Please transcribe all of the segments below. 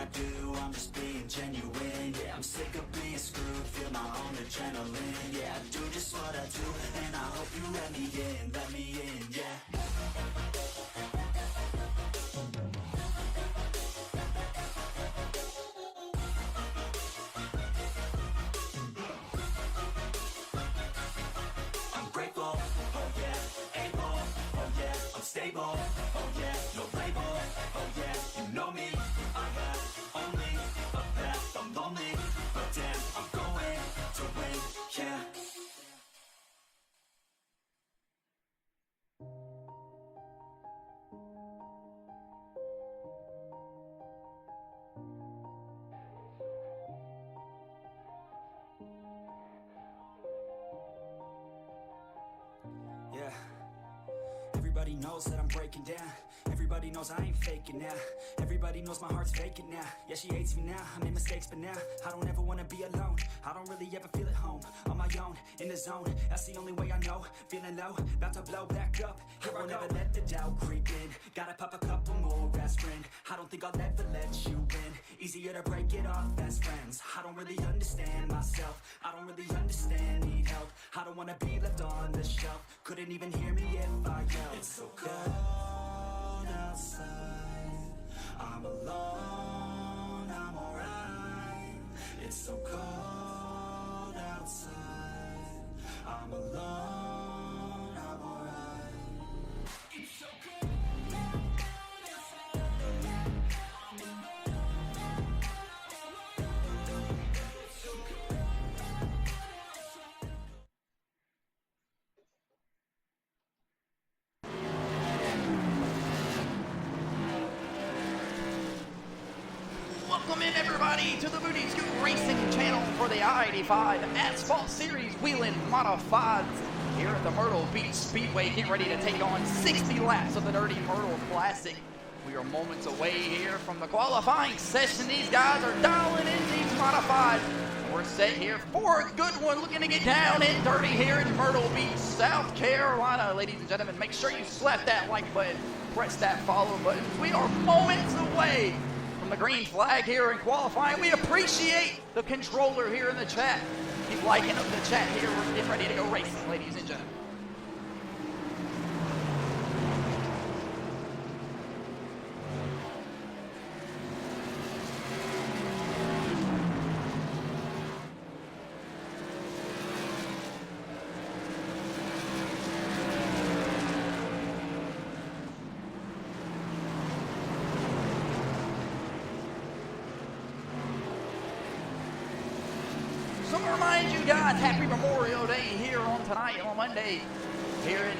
I do, I'm just being genuine. Yeah, I'm sick of being screwed, feel my own adrenaline. Yeah, I do just what I do, and I hope you let me in, yeah. Stable, oh yeah, no label, oh yeah, you know me, I have only a path, I'm lonely, but damn, I'm going to win, yeah. Yeah. Everybody knows that I'm breaking down. Everybody knows I ain't faking now. Everybody knows my heart's faking now. Yeah, she hates me now, I made mistakes but now I don't ever wanna be alone. I don't really ever feel at home. On my own, in the zone, that's the only way I know. Feeling low, about to blow back up. Here I'll never let the doubt creep in. Gotta pop a couple more aspirin. I don't think I'll ever let you in. Easier to break it off best friends. I don't really understand myself. I don't really understand, need help. I don't wanna be left on the shelf. Couldn't even hear me if I yelled. It's so cold outside, I'm alone, I'm alright. It's so cold outside, I'm alone, I'm alright. It's so cold. Welcome in everybody to the Booty Scoot Racing channel for the I-85 Asphalt Series Wheeling Modifieds here at the Myrtle Beach Speedway, getting ready to take on 60 laps of the Dirty Myrtle Classic. We are moments away here from the qualifying session. These guys are dialing in these modifieds. We're set here for a good one, looking to get down and dirty here in Myrtle Beach, South Carolina. Ladies and gentlemen, make sure you slap that like button, press that follow button. We are moments away from the green flag here in qualifying. We appreciate the controller here in the chat. Keep liking up the chat here. We're getting ready to go racing, ladies and gentlemen. So to remind you guys, happy Memorial Day here on tonight, on Monday, here in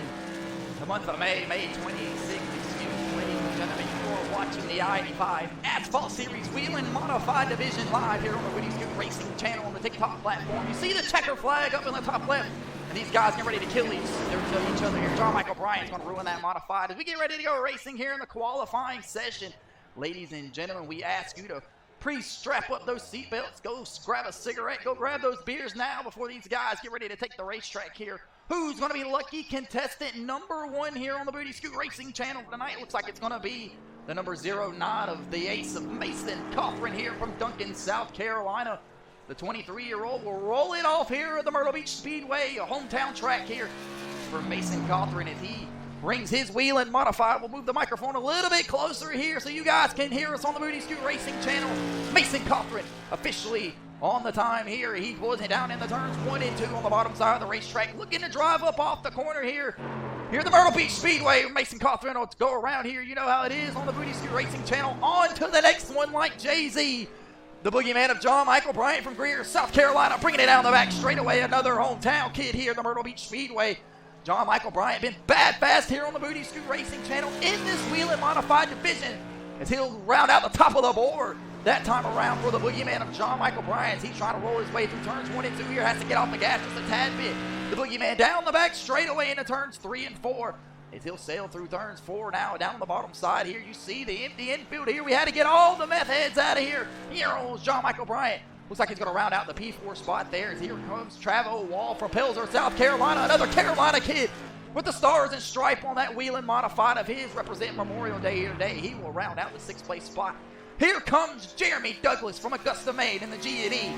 the month of May 26th, ladies and gentlemen. You are watching the I-85 Asphalt Series Wheeling Modified Division live here on the Booty Scoot Racing channel on the TikTok platform. You see the checker flag up in the top left, and these guys get ready to kill each other here. John Michael Bryant's going to ruin that modified as we get ready to go racing here in the qualifying session. Ladies and gentlemen, we ask you to please strap up those seatbelts, go grab a cigarette, go grab those beers now before these guys get ready to take the racetrack here. Who's going to be lucky contestant number one here on the Booty Scoot Racing channel tonight? Looks like it's going to be the number 09 of the ace of Mason Cothran here from Duncan, South Carolina. The 23-year-old will roll it off here at the Myrtle Beach Speedway, a hometown track here for Mason Cothran as he brings his Wheeling Modified. We'll move the microphone a little bit closer here so you guys can hear us on the Booty Scoot Racing channel. Mason Cothran officially on the time here. He pulls it down in the turns 1 and 2 on the bottom side of the racetrack, looking to drive up off the corner here. Here at the Myrtle Beach Speedway, Mason Cothran will go around here. You know how it is on the Booty Scoot Racing channel. On to the next one like Jay-Z. The boogeyman of John Michael Bryant from Greer, South Carolina, bringing it down the back straightaway. Another hometown kid here at the Myrtle Beach Speedway. John Michael Bryant been bad fast here on the Booty Scoot Racing channel in this Wheeling Modified division as he'll round out the top of the board that time around for the boogeyman of John Michael Bryant. He's trying to roll his way through turns 1 and 2 here, has to get off the gas just a tad bit. The boogeyman down the back straightaway into turns 3 and 4 as he'll sail through turns 4 now. Down on the bottom side here, you see the empty infield here. We had to get all the meth heads out of here. Here rolls John Michael Bryant. Looks like he's going to round out the P4 spot there as here comes Travo Wall from Pilsner, South Carolina. Another Carolina kid with the stars and stripe on that Wheeling Modified of his, representing Memorial Day here today. He will round out the 6th place spot Here comes Jeremy Douglas from Augusta, Maine in the G&E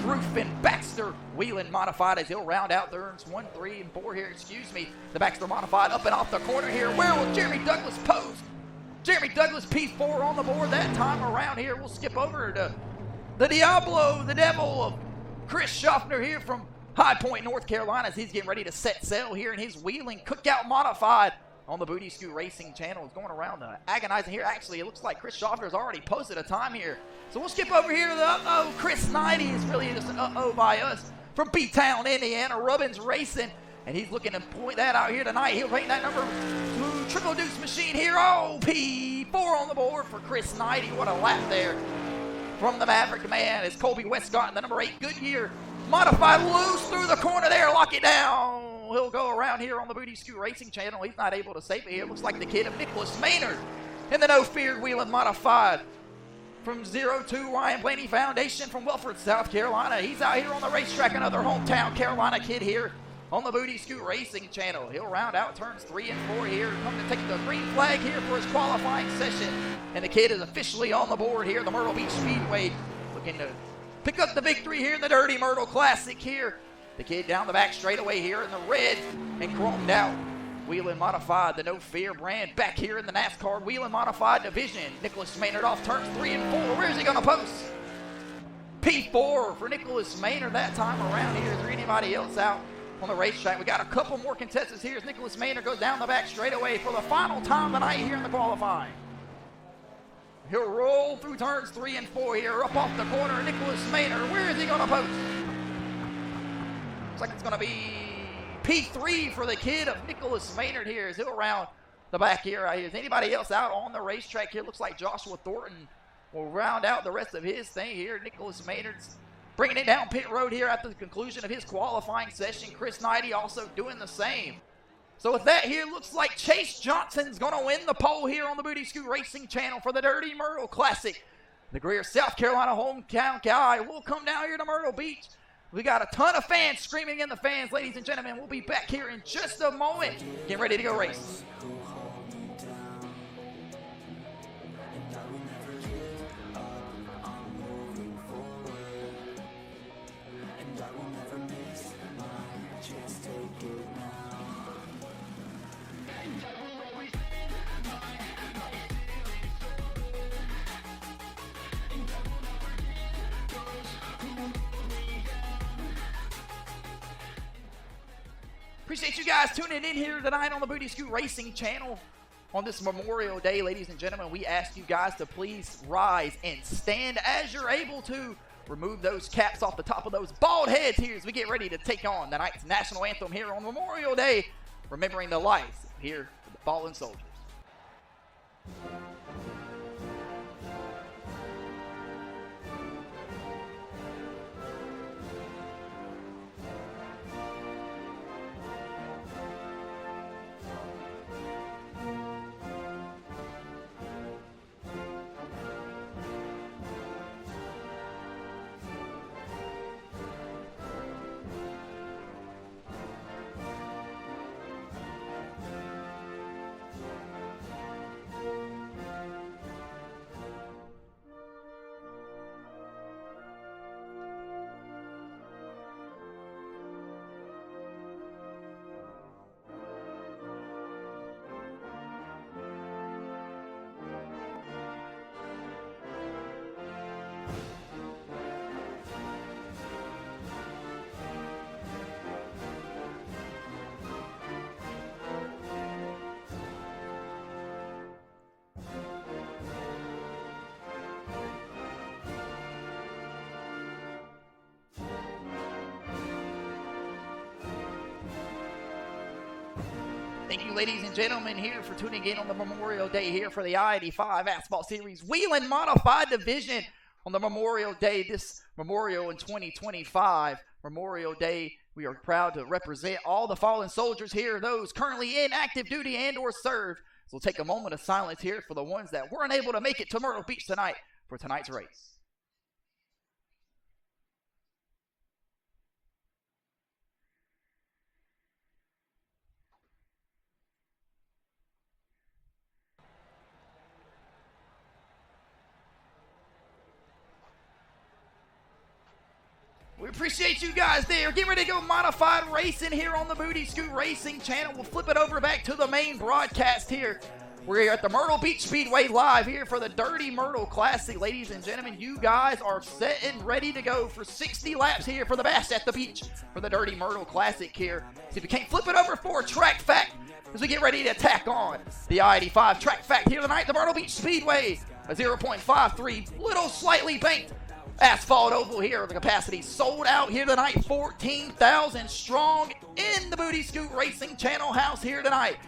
Roof and Baxter Wheelen Modified as he'll round out turns 1, 3, and 4 here. Excuse me. The Baxter Modified up and off the corner here. Where will Jeremy Douglas pose? Jeremy Douglas P4 on the board that time around here. We'll skip over to the Diablo, the Devil of Chris Schaffner here from High Point, North Carolina, as he's getting ready to set sail here in his Wheeling Cookout Modified on the Booty Scoot Racing channel. Is going around agonizing here. Actually, it looks like Chris Schaffner's already posted a time here. So we'll skip over here to the uh-oh. Chris 90 is really just an uh-oh by us from B-Town, Indiana. Rubbins Racing, and he's looking to point that out here tonight. He'll paint that number 2 Triple Deuce machine here. Oh, P4 on the board for Chris 90. What a lap there from the Maverick man as Colby Westcott in the number 8 Goodyear Modified loose through the corner there. Lock it down. He'll go around here on the Booty Scoot Racing channel. He's not able to save it here. Looks like the kid of Nicholas Maynard in the No Fear Wheeling Modified from 02 Ryan Blaney Foundation from Welford, South Carolina. He's out here on the racetrack. Another hometown Carolina kid here on the Booty Scoot Racing channel. He'll round out turns 3 and 4 here. Come to take the green flag here for his qualifying session. And the kid is officially on the board here. The Myrtle Beach Speedway looking to pick up the victory here in the Dirty Myrtle Classic here. The kid down the back straightaway here in the red and chromed out Wheeling Modified, the No Fear brand, back here in the NASCAR Wheeling Modified division. Nicholas Maynard off turns 3 and 4. Where's he going to post? P4 for Nicholas Maynard that time around here. Is there anybody else out on the racetrack? We got a couple more contestants here as Nicholas Maynard goes down the back straightaway for the final time tonight here in the qualifying. He'll roll through turns 3 and 4 here, up off the corner. Nicholas Maynard, where is he going to post? Looks like it's going to be P3 for the kid of Nicholas Maynard here as he'll round the back here. Is anybody else out on the racetrack here? Looks like Joshua Thornton will round out the rest of his thing here. Nicholas Maynard's bringing it down pit road here after the conclusion of his qualifying session. Chris 90 also doing the same. So with that here, looks like Chase Johnson's going to win the pole here on the Booty Scoot Racing channel for the Dirty Myrtle Classic. The Greer, South Carolina hometown guy will come down here to Myrtle Beach. We got a ton of fans screaming in the fans, ladies and gentlemen. We'll be back here in just a moment. Get ready to go race. Appreciate you guys tuning in here tonight on the Booty Scoot Racing channel. On this Memorial Day, ladies and gentlemen, we ask you guys to please rise and stand as you're able to. Remove those caps off the top of those bald heads here as we get ready to take on tonight's national anthem here on Memorial Day, remembering the lives here of the fallen soldiers. Thank you, ladies and gentlemen, here for tuning in on the Memorial Day here for the I-85 Asphalt Series Wheeling Modified Division on the Memorial Day, this Memorial in 2025. Memorial Day, we are proud to represent all the fallen soldiers here, those currently in active duty and or served. So we'll take a moment of silence here for the ones that weren't able to make it to Myrtle Beach tonight for tonight's race. Appreciate you guys there. Get ready to go modified racing here on the Booty Scoot Racing channel. We'll flip it over back to the main broadcast here. We're here at the Myrtle Beach Speedway live here for the Dirty Myrtle Classic. Ladies and gentlemen, you guys are set and ready to go for 60 laps here for the bash at the beach for the Dirty Myrtle Classic here. See if we can't flip it over for a track fact as we get ready to tack on the I-85 track fact here tonight. The Myrtle Beach Speedway, a 0.53, little slightly banked asphalt oval here. The capacity sold out here tonight, 14,000 strong in the Booty Scoot Racing channel house here tonight.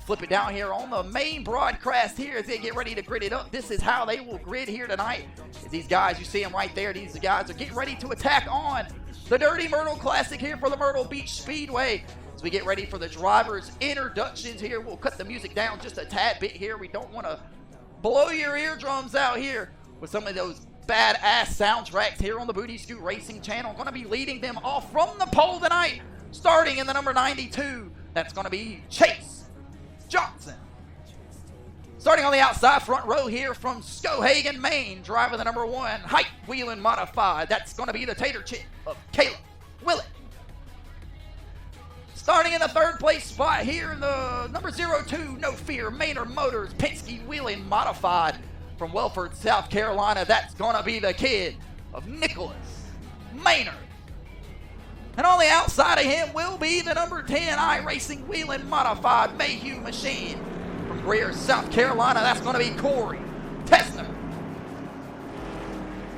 Flip it down here on the main broadcast here as they get ready to grid it up. This is how they will grid here tonight. As these guys, you see them right there, these guys are getting ready to attack on the Dirty Myrtle Classic here for the Myrtle Beach Speedway. As we get ready for the drivers' introductions here, we'll cut the music down just a tad bit here. We don't want to blow your eardrums out here with some of those badass soundtracks here on the Booty Scoot Racing channel. Going to be leading them off from the pole tonight, starting in the number 92. That's going to be Chase Johnson. Starting on the outside front row here from Skowhegan, Maine, driving the number 1 height wheeling modified. That's going to be the tater chip of Caleb Willett. Starting in the third place spot here in the number 02 No Fear Maynard Motors Penske wheeling modified from Welford, South Carolina. That's going to be the kid of Nicholas Maynard. And on the outside of him will be the number 10 iRacing wheeling modified Mayhew machine from Greer, South Carolina. That's going to be Corey Tessner.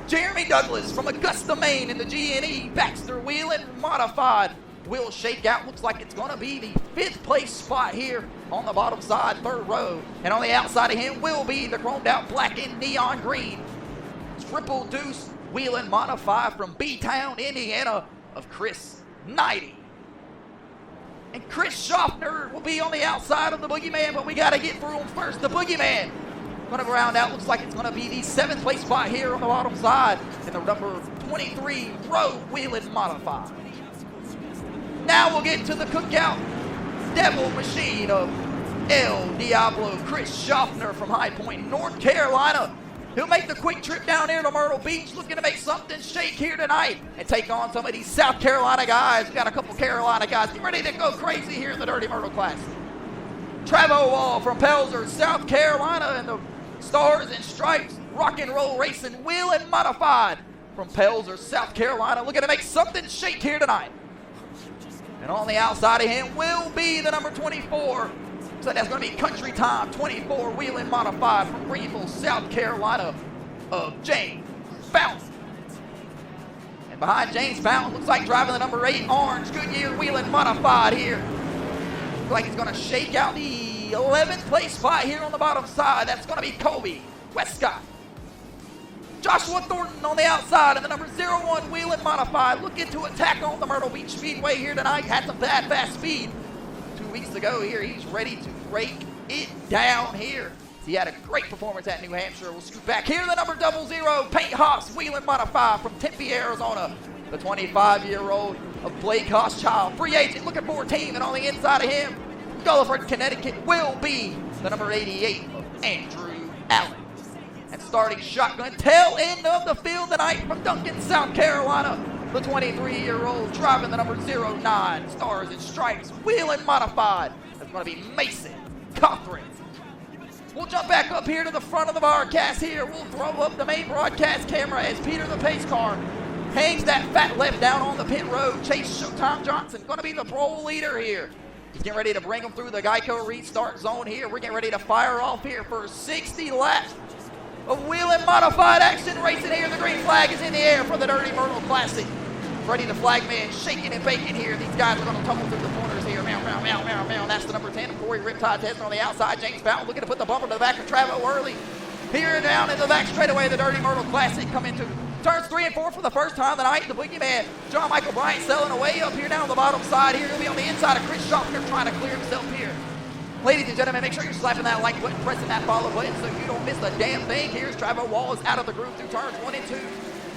Jeremy Douglas from Augusta, Maine in the G&E Baxter wheeling modified will shake out. Looks like it's going to be the 5th place spot here on the bottom side, third row. And on the outside of him will be the chromed out black and neon green Triple Deuce wheeling modified from B-Town, Indiana of Chris Knighty. And Chris Schaffner will be on the outside of the Boogeyman, but we got to get through him first. The Boogeyman going to round out. Looks like it's going to be the 7th place spot here on the bottom side in the number 23 row wheeling modified. Now we'll get to the cookout devil machine of El Diablo, Chris Schaffner from High Point, North Carolina. He'll make the quick trip down here to Myrtle Beach, looking to make something shake here tonight and take on some of these South Carolina guys. We got a couple Carolina guys getting ready to go crazy here in the Dirty Myrtle Classic. Travo Wall from Pelzer, South Carolina, and the Stars and Stripes Rock and Roll Racing wheeling modified from Pelzer, South Carolina, looking to make something shake here tonight. And on the outside of him will be the number 24. So that's going to be Country Time 24 wheeling modified from Greenville, South Carolina of James Fountain. And behind James Fountain, looks like driving the number 8 Orange Goodyear wheeling modified here. Looks like he's going to shake out the 11th place spot here on the bottom side. That's going to be Colby Westcott. Joshua Thornton on the outside, and the number 01 wheeling modified looking to attack on the Myrtle Beach Speedway here tonight. Had some bad fast speed 2 weeks ago here. He's ready to break it down here. He had a great performance at New Hampshire. We'll scoot back here. The number 00 Paint Hoss wheeling modified from Tempe, Arizona. The 25-year-old of Blake Hochschild, free agent, looking for a team. And on the inside of him, Gulliford, Connecticut, will be the number 88 of Andrew Allen. And starting shotgun, tail end of the field tonight from Duncan, South Carolina. The 23-year-old driving the number 09 Stars and Stripes wheeling modified. That's going to be Mason Cothran. We'll jump back up here to the front of the broadcast here. We'll throw up the main broadcast camera as Peter the pace car hangs that fat left down on the pit road. Chase Showtime Johnson going to be the pro leader here. He's getting ready to bring them through the Geico restart zone here. We're getting ready to fire off here for 60 laps of wheeling modified action racing here. The green flag is in the air for the Dirty Myrtle Classic. Freddie the Flagman shaking and baking here. These guys are going to tumble through the corners here. Meow, meow, meow, meow, meow. That's the number 10 of Corey Riptide Tessner on the outside. James Fountain looking to put the bumper to the back of Travo early. Here down in the back straightaway, the Dirty Myrtle Classic come into turns 3 and 4 for the first time tonight. The Boogeyman, John Michael Bryant, selling away up here down on the bottom side here. He'll be on the inside of Chris Schaffner trying to clear himself here. Ladies and gentlemen, make sure you're slapping that like button, pressing that follow button so you don't miss a damn thing. Here's Travo Wall is out of the groove through turns 1 and 2.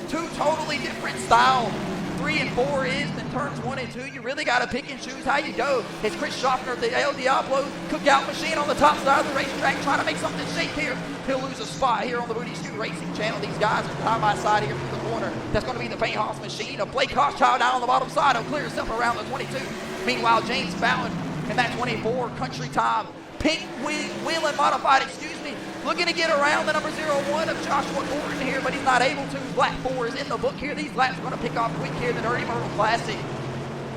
Two totally different style. 3 and 4 is, then turns 1 and 2. You really got to pick and choose how you go. It's Chris Schaffner, the El Diablo cookout machine on the top side of the racetrack, trying to make something shake here. He'll lose a spot here on the Booty Scoot Racing channel. These guys are side by side here through the corner. corner. That's going to be the Bayhouse machine of Blake Hochschild down on the bottom side. He'll clear himself around the 22. Meanwhile, James Fallon in that 24 country time. Pink Wheeling modified, looking to get around the number 01 of Joshua Gordon here, but he's not able to. Lap 4 is in the book here. These laps are going to pick off quick here in the Dirty Myrtle Classic.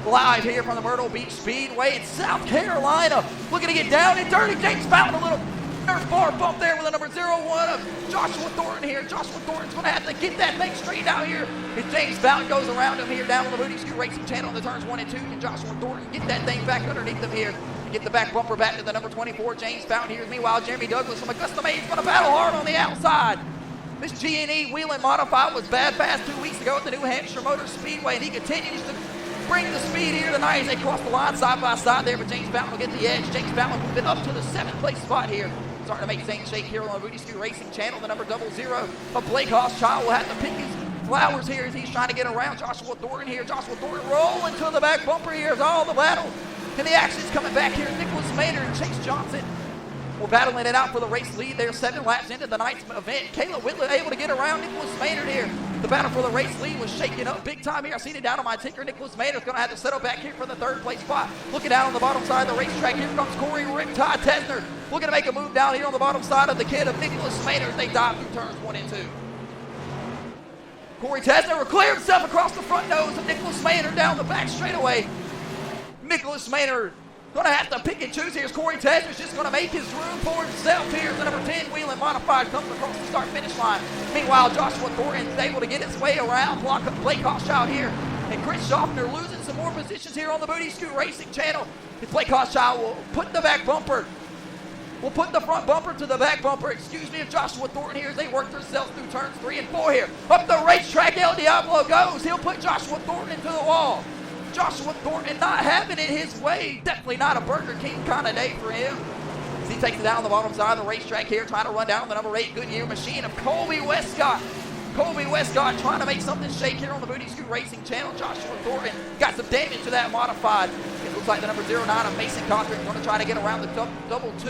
Live here from the Myrtle Beach Speedway in South Carolina. Looking to get down and dirty. James Fallon, a little nerf bar bump there with the number 01 of Joshua Thornton here. Joshua Thornton's going to have to get that thing straightened out here. As James Fallon goes around him here down on the Booty Scoot Racing channel on the turns 1 and 2. Can Joshua Thornton get that thing back underneath him here? Get the back bumper back to the number 24, James Fallon here. Meanwhile, Jeremy Douglas from Augusta, Maine is going to battle hard on the outside. This G&E Wheeling Modified was bad fast 2 weeks ago at the New Hampshire Motor Speedway, and he continues to bring the speed here tonight as they cross the line side by side there, but James Fallon will get the edge. James Fallon moving up to the 7th place spot here. Starting to make things shake here on the Booty Scoot Racing channel. The number 00 of Blake Hochschild will have to pick his flowers here as he's trying to get around Joshua Thornton here. Joshua Thornton rolling to the back bumper here as all the battle. And the action's coming back here. Nicholas Maynard and Chase Johnson were battling it out for the race lead there 7 laps into the night's event. Caleb Whitley able to get around Nicholas Maynard here. The battle for the race lead was shaking up big time here. I seen it down on my ticker. Nicholas Maynard's going to have to settle back here for the 3rd place spot. Looking out on the bottom side of the racetrack, here comes Corey Riptide Tesner. Looking to make a move down here on the bottom side of the kid of Nicholas Maynard as they dive through turns 1 and 2. Corey Tesner will clear himself across the front nose of Nicholas Maynard down the back straightaway. Nicholas Maynard going to have to pick and choose here as Corey Tesner's just going to make his room for himself here. The number 10 Wheeling Modified comes across the start-finish line. Meanwhile, Joshua Thornton is able to get his way around, block up Blake Hochschild here. And Chris Schaffner losing some more positions here on the Booty Scoot Racing channel. As Blake Hochschild will put the back bumper. We'll put the front bumper to the back bumper, of Joshua Thornton here as they work themselves through turns 3 and 4 here. Up the racetrack, El Diablo goes. He'll put Joshua Thornton into the wall. Joshua Thornton not having it his way. Definitely not a Burger King kind of day for him. As he takes it down the bottom side of the racetrack here, trying to run down the number 8 Goodyear machine of Colby Westcott. Colby Westcott trying to make something shake here on the Booty Scoot Racing channel. Joshua Thornton got some damage to that modified. It looks like the number 09 of Mason Cothran going to try to get around the double 2,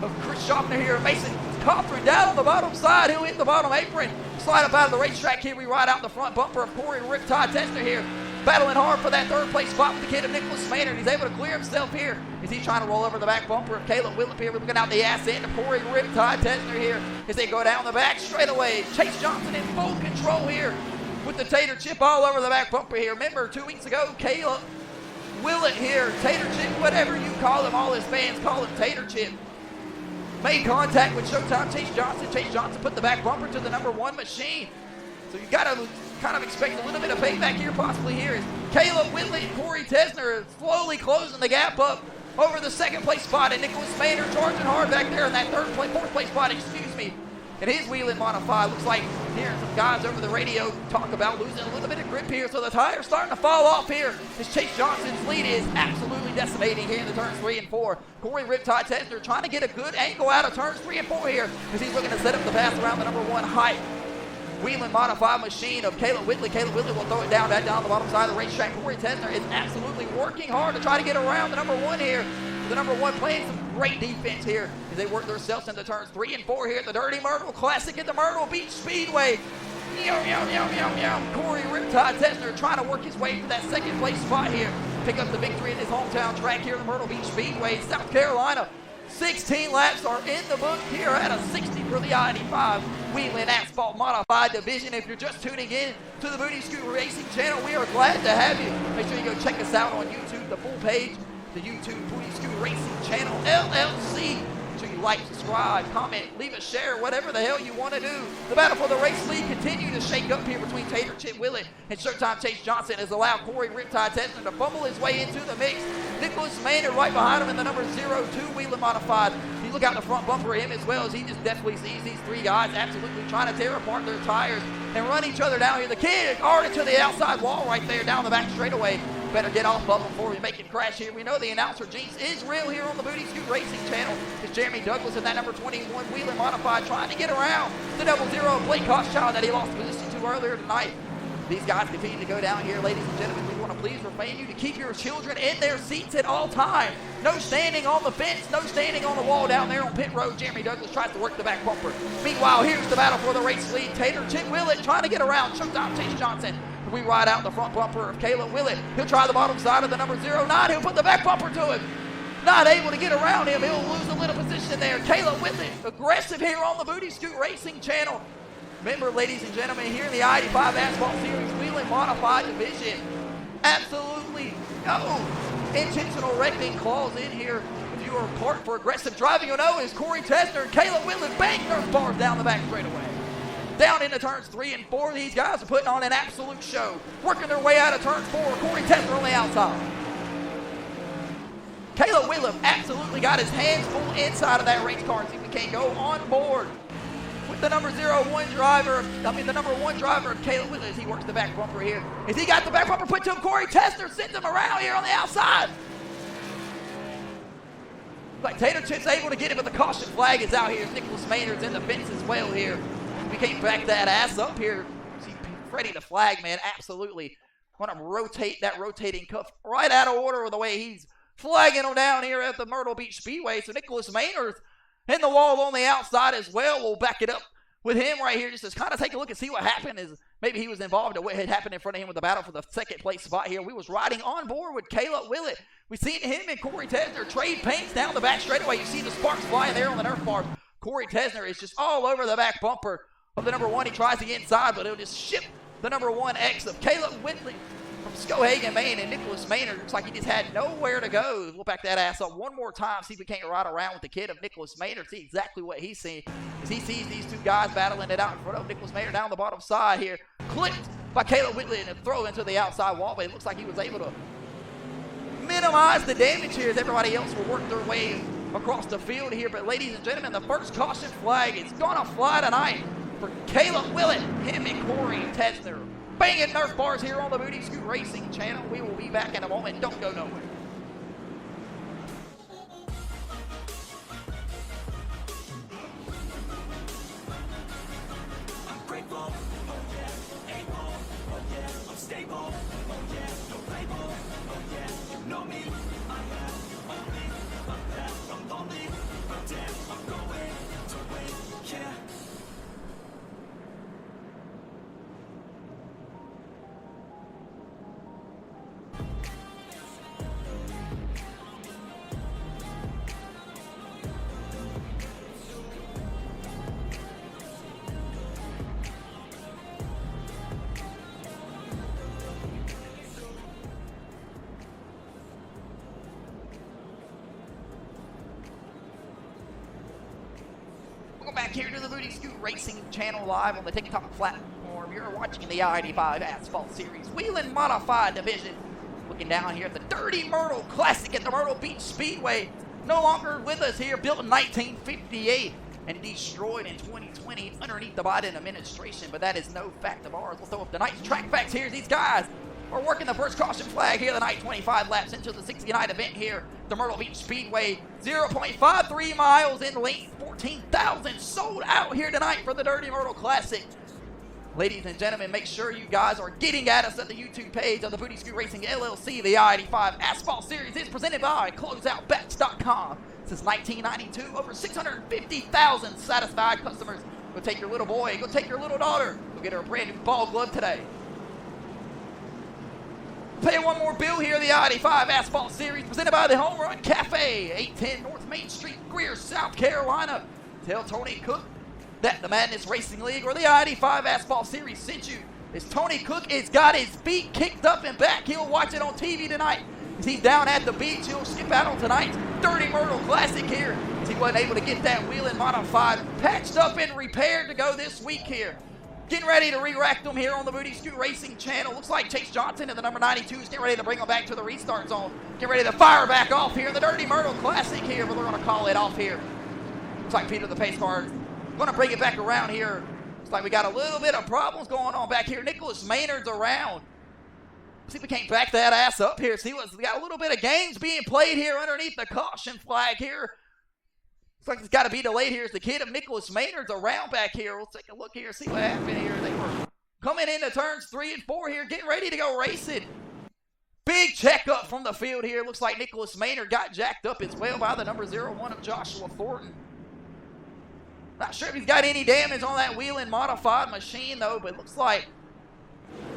of Chris Schaffner here. Mason Cothran down on the bottom side. He'll hit the bottom apron. Slide up out of the racetrack here. We ride out the front bumper of Corey Riptide Tesner here. Battling hard for that 3rd place spot with the kid of Nicholas Maynard. He's able to clear himself here as he's trying to roll over the back bumper of Caleb Willip here. We're looking out the ass end of Corey Riptide Tesner here as they go down the back straightaway. Chase Johnson in full control here with the tater chip all over the back bumper here. Remember 2 weeks ago, Caleb Willett here, tater chip, whatever you call him, all his fans call him tater chip. Made contact with Showtime Chase Johnson. Chase Johnson put the back bumper to the number 1 machine. So you got to kind of expect a little bit of payback here possibly here as Caleb Whitley and Corey Tesner are slowly closing the gap up over the 2nd place spot, and Nicholas Maynard charging hard back there in that 4th place spot, And his Wheeling Modified looks like hearing some guys over the radio talk about losing a little bit of grip here, so the tire's starting to fall off here as Chase Johnson's lead is absolutely decimating here in the turns 3 and 4. Corey Riptide Tesner trying to get a good angle out of turns 3 and 4 here as he's looking to set up the pass around the number 1 height Wheeling Modified machine of Caleb Whitley. Caleb Whitley will throw it down the bottom side of the racetrack. Corey Tesner is absolutely working hard to try to get around the number 1 here. The number 1 playing some great defense here as they work themselves into turns 3 and 4 here at the Dirty Myrtle Classic at the Myrtle Beach Speedway. Corey Riptide Tesner trying to work his way to that 2nd place spot here. Pick up the victory in his hometown track here in the Myrtle Beach Speedway, South Carolina. 16 laps are in the book here at a 60 for the I-85 Wheelen Asphalt Modified Division. If you're just tuning in to the Booty Scoot Racing channel, we are glad to have you. Make sure you go check us out on YouTube, the full page, the YouTube Booty Scoot Racing channel, LLC. Make sure you like, subscribe, comment, leave a share, whatever the hell you want to do. The battle for the race lead continue to shake up here between Tater Chip Willett and Showtime Chase Johnson has allowed Corey Riptide Tesner to fumble his way into the mix. Nicholas Maynard right behind him in the number 02 Wheeling Modified. You look out the front bumper of him as well as he just definitely sees these 3 guys absolutely trying to tear apart their tires and run each other down here. The kid guarded to the outside wall right there down the back straightaway. Better get off of him before we make it crash here. We know the announcer jinx is real here on the Booty Scoot Racing channel. It's Jeremy Douglas in that number 21 Wheeling Modified trying to get around the 00 Blake Hochschild that he lost position to earlier tonight. These guys continue to go down here, ladies and gentlemen. We want to please refrain you to keep your children in their seats at all times. No standing on the fence, no standing on the wall down there on pit road. Jeremy Douglas tries to work the back bumper. Meanwhile, here's the battle for the race lead. Tater Chip Willett trying to get around. Showtime Chase Johnson. We ride out the front bumper of Caleb Willett. He'll try the bottom side of the number 09. He'll put the back bumper to him. Not able to get around him. He'll lose a little position there. Caleb Willett, aggressive here on the Booty Scoot Racing channel. Remember, ladies and gentlemen, here in the I-85 Asphalt Series Wheeling Modified Division, absolutely no intentional wrecking clause in here. If you are parked for aggressive driving, you'll know is Corey Tesner and Caleb Willett bank Nerf bars down the back straightaway. Down into turns 3 and 4, these guys are putting on an absolute show. Working their way out of turn 4, Corey Tesner on the outside. Caleb Willett absolutely got his hands full inside of that race car and see if he can't go on board with the number 1 driver of Caleb Willett as he works the back bumper here. As he got the back bumper put to him, Corey Tesner sends him around here on the outside. Like Tater Chip's able to get him, but the caution flag is out here. Nicholas Maynard's in the fence as well here. We can't back that ass up here. See Freddie the flag man absolutely want to rotate that rotating cuff right out of order with the way he's flagging him down here at the Myrtle Beach Speedway. So Nicholas Maynard's in the wall on the outside as well. We'll back it up with him right here just to kind of take a look and see what happened. Is maybe he was involved in what had happened in front of him with the battle for the second place spot here. We was riding on board with Caleb Willett. We seen him and Corey Tesner trade paints down the back straightaway. You see the sparks flying there on the Nerf bar. Corey Tesner is just all over the back bumper of the number 1. He tries to get inside, but he'll just ship the number 1X of Caleb Whitley from Skowhegan, Maine, and Nicholas Maynard. Looks like he just had nowhere to go. We'll back that ass up one more time, see if we can't ride around with the kid of Nicholas Maynard, see exactly what he's seeing. As he sees these two guys battling it out in front of Nicholas Maynard down the bottom side here. Clipped by Caleb Whitley and thrown into the outside wall, but it looks like he was able to minimize the damage here as everybody else will work their way across the field here. But ladies and gentlemen, the first caution flag is gonna fly tonight for Caleb Willett, him and Corey Tesner. Banging Nerf bars here on the Booty Scoot Racing channel. We will be back in a moment. Don't go nowhere. I'm grateful, oh yeah, able, oh yeah, I'm stable, oh yeah, no label, oh yeah, you know me, I have only a path, I'm lonely, but damn, I'm going to win, yeah. Back here to the Booty Scoot Racing channel live on the TikTok platform. You're watching the I-85 Asphalt Series Wheeling Modified Division. Looking down here at the Dirty Myrtle Classic at the Myrtle Beach Speedway. No longer with us here, built in 1958 and destroyed in 2020 underneath the Biden administration, but that is no fact of ours. We'll throw up tonight's track facts here. These guys are working the first caution flag here tonight, 25 laps into the 60-night event here. The Myrtle Beach Speedway, 0.53 miles in length, 14,000 sold out here tonight for the Dirty Myrtle Classic. Ladies and gentlemen, make sure you guys are getting at us at the YouTube page of the Booty Scoot Racing LLC. The I-85 Asphalt Series is presented by CloseoutBets.com. Since 1992, over 650,000 satisfied customers. Go take your little boy, go take your little daughter, go get her a brand new ball glove today. Pay one more bill here, the I-85 Asphalt Series, presented by the Home Run Cafe, 810 North Main Street, Greer, South Carolina. Tell Tony Cook that the Madness Racing League or the I-85 Asphalt Series sent you. As Tony Cook has got his feet kicked up and back. He'll watch it on TV tonight. As he's down at the beach, he'll skip out on tonight's Dirty Myrtle Classic here. As he wasn't able to get that Wheeling Modified patched up and repaired to go this week here. Getting ready to re-rack them here on the Booty Scoot Racing channel. Looks like Chase Johnson and the number 92 is getting ready to bring them back to the restart zone. Get ready to fire back off here in the Dirty Myrtle Classic here, but they're going to call it off here. Looks like Peter the pace car going to bring it back around here. Looks like we got a little bit of problems going on back here. Nicholas Maynard's around. See if we can't back that ass up here. See we got a little bit of games being played here underneath the caution flag here. Looks like it's got to be delayed here as the kid of Nicholas Maynard's around back here. We'll take a look here, see what happened here. They were coming into turns 3 and 4 here, getting ready to go racing. Big checkup from the field here. Looks like Nicholas Maynard got jacked up as well by the number 01 of Joshua Thornton. Not sure if he's got any damage on that WHELEN modified machine though, but it looks like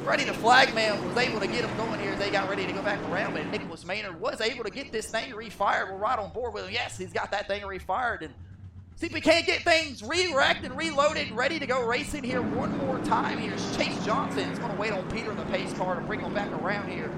Ready to Flag Man was able to get him going here as they got ready to go back around, but Nicholas Maynard was able to get this thing refired. We're right on board with him. Yes, he's got that thing refired, and see if we can't get things re-racked and reloaded and ready to go racing here one more time. Here's Chase Johnson. He's going to wait on Peter in the pace car to bring him back around here.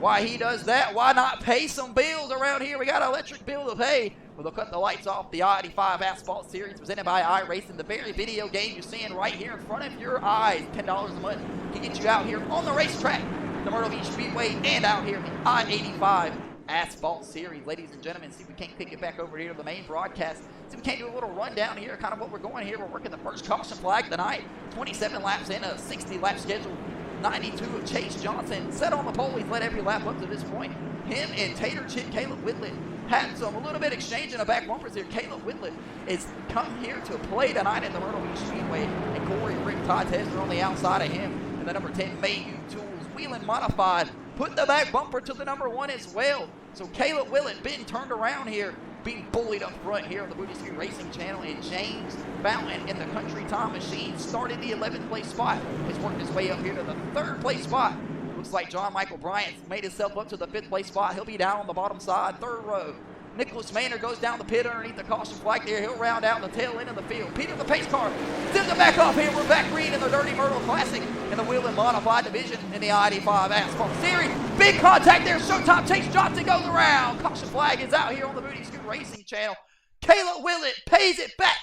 Why he does that? Why not pay some bills around here? We got an electric bill to pay. Well, they'll cut the lights off. The I-85 Asphalt Series presented by iRacing, the very video game you're seeing right here in front of your eyes. $10 a month can get you out here on the racetrack, the Myrtle Beach Speedway, and out here in the I-85 Asphalt Series. Ladies and gentlemen, see if we can't kick it back over here to the main broadcast. See if we can't do a little rundown here, kind of what we're going here. We're working the first caution flag tonight. 27 laps in a 60-lap schedule. 92 of Chase Johnson set on the pole. He's led every lap up to this point. Him and Tater Chip Caleb Whitlet had a little bit exchange in the back bumpers here. Caleb Whitlet is come here to play tonight in the Myrtle Beach Speedway, and Corey Todd Tesler on the outside of him. And the number 10 Mayhew Tools WHELEN modified put the back bumper to the number 1 as well. So Caleb Whitlet being turned around here, being bullied up front here on the Booty Street Racing channel, and James Fountain in the Country Time Machine started the 11th place spot. Has worked his way up here to the 3rd place spot. Looks like John Michael Bryant made himself up to the 5th place spot. He'll be down on the bottom side, 3rd row. Nicholas Maynard goes down the pit underneath the caution flag there. He'll round out the tail end of the field. Peter the pace car sends it back off here. We're back green in the Dirty Myrtle Classic in the WHELEN modified division in the I-85 Asphalt Series. Big contact there. Showtime Chase Johnson goes around. Caution flag is out here on the Booty Scoot Racing channel. Caleb Whitlet pays it back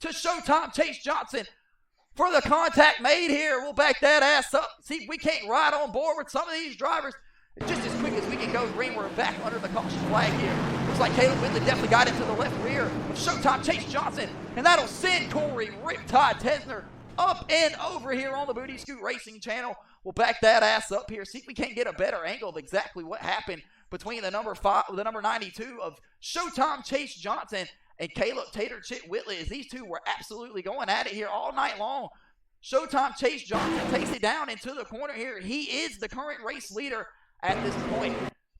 to Showtime Chase Johnson for the contact made here. We'll back that ass up. See if we can't ride on board with some of these drivers just as quick as we can go green. We're back under the caution flag here. Looks like Caleb Whitlet definitely got into the left rear of Showtime Chase Johnson, and that'll send Corey Riptide Tesner up and over here on the Booty Scoot Racing channel. We'll back that ass up here. See if we can't get a better angle of exactly what happened between the number 92 of Showtime Chase Johnson and Caleb Tater Chit Whitley, as these two were absolutely going at it here all night long. Showtime Chase Johnson takes it down into the corner here. He is the current race leader at this point.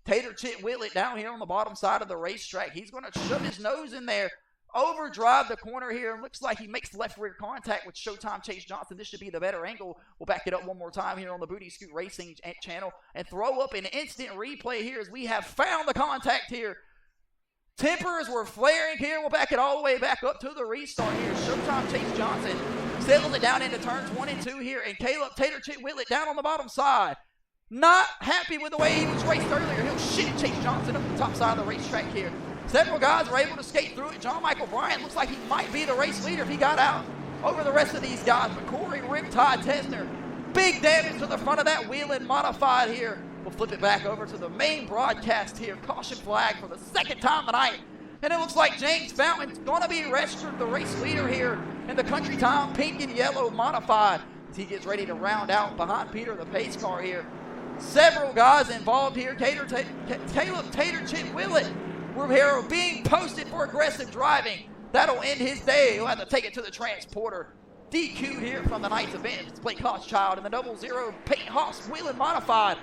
Tater Chit Whitlet down here on the bottom side of the racetrack. He's going to shove his nose in there, overdrive the corner here, and looks like he makes left rear contact with Showtime Chase Johnson. This should be the better angle. We'll back it up one more time here on the Booty Scoot Racing channel and throw up an instant replay here as we have found the contact here. Tempers were flaring here. We'll back it all the way back up to the restart here. Showtime Chase Johnson settles it down into turns 1 and 2 here, and Caleb Tater Chit Whitlet down on the bottom side. Not happy with the way he was raced earlier. He'll shit Chase Johnson up the top side of the racetrack here. Several guys were able to skate through it. John Michael Bryant looks like he might be the race leader if he got out over the rest of these guys. But Corey Riptide Tesner, big damage to the front of that WHELEN modified here. We'll flip it back over to the main broadcast here. Caution flag for the 2nd time tonight. And it looks like James Fountain's going to be registered the race leader here in the Country Time Pink and Yellow modified as he gets ready to round out behind Peter the pace car here. Several guys involved here. Caleb Tater Chit Whitlet, we're here being posted for aggressive driving. That'll end his day. He'll have to take it to the transporter. DQ here from the night's event. It's Blake Hochschild and the 00 Peyton Haas WHELEN modified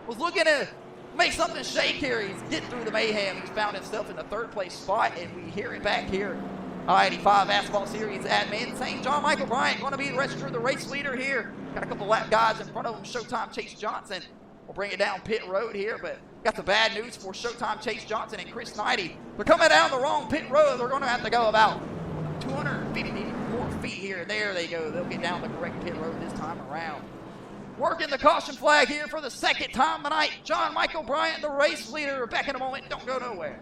was looking to make something shake here. He's getting through the mayhem. He's found himself in the 3rd place spot, and we hear it back here. I-85 Asphalt Series admin saying John Michael Bryant going to be registered the race leader here. Got a couple lap guys in front of him. Showtime Chase Johnson will bring it down pit road here, but got the bad news for Showtime Chase Johnson and Chris Knighty. They're coming down the wrong pit road. They're going to have to go about 250 more feet here. There they go. They'll get down the correct pit road this time around. Working the caution flag here for the 2nd time tonight. John Michael Bryant, the race leader. Back in a moment. Don't go nowhere.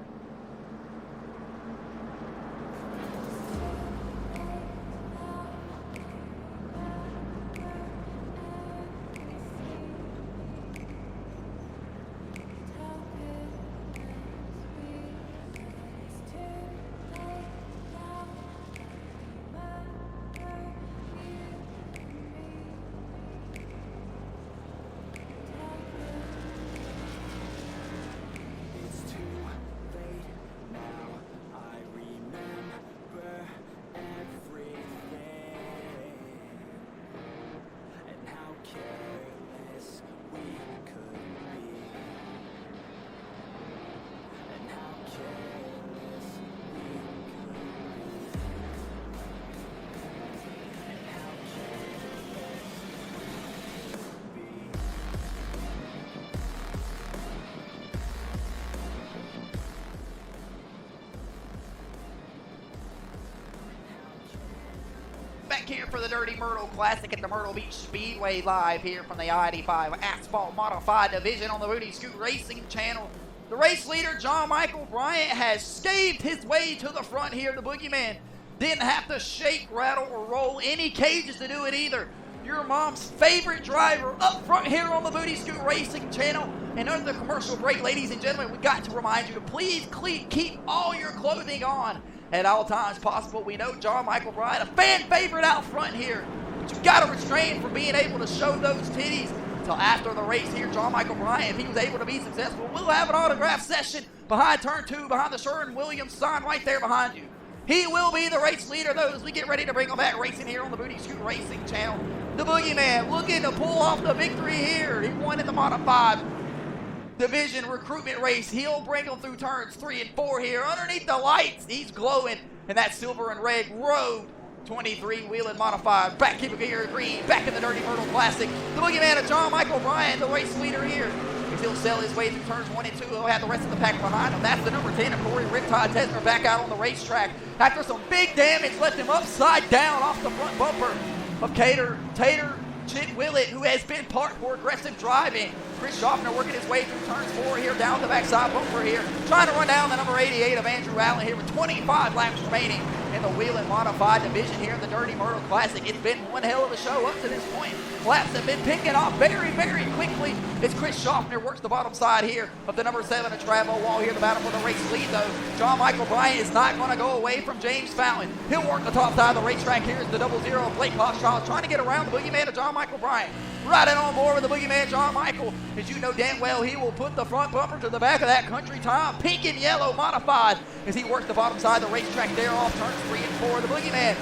back here for the Dirty Myrtle Classic at the Myrtle Beach Speedway, live here from the I-85 Asphalt Modified Division on the Booty Scoot Racing channel. The race leader, John Michael Bryant, has scathed his way to the front here. The Boogeyman didn't have to shake, rattle, or roll any cages to do it either. Your mom's favorite driver up front here on the Booty Scoot Racing channel. And under the commercial break, ladies and gentlemen, we got to remind you to please keep all your clothing on at all times possible. We know John Michael Bryant, a fan favorite out front here, but you've got to restrain from being able to show those titties until after the race here. John Michael Bryant, if he was able to be successful, we'll have an autograph session behind turn 2, behind the Sherwin-Williams sign right there behind you. He will be the race leader, though, as we get ready to bring him back racing here on the Booty Scoot Racing channel. The Boogeyman looking to pull off the victory here. He won in the Modified Division recruitment race. He'll bring him through turns 3 and 4 here. Underneath the lights, he's glowing in that silver and red Road 23 Wheeling Modified. Back keeper gear green, back in the Dirty Myrtle Classic. The Boogeyman of John Michael Bryant, the race leader here. He'll sell his way through turns 1 and 2. He'll have the rest of the pack behind him. That's the number 10 of Corey Riptide Tesner back out on the racetrack after some big damage left him upside down off the front bumper of Tater Chick Willett, who has been part for aggressive driving. Chris Schaffner working his way through turns 4 here, down the backside bumper here, trying to run down the number 88 of Andrew Allen here with 25 laps remaining in the Wheeling Modified Division here in the Dirty Myrtle Classic. It's been one hell of a show up to this point. Laps have been picking off very, very quickly as Chris Schaffner works the bottom side here of the number 7 of Travo Wall here, the battle for the race lead, though. John Michael Bryant is not going to go away from James Fountain. He'll work the top side of the racetrack here as the 00 of Blake Hochschild trying to get around the Boogeyman of John Michael Bryant. Riding on board with the Boogeyman John Michael, as you know damn well he will put the front bumper to the back of that Country Time pink and yellow Modified as he works the bottom side of the racetrack there off turns 3 and 4. The Boogeyman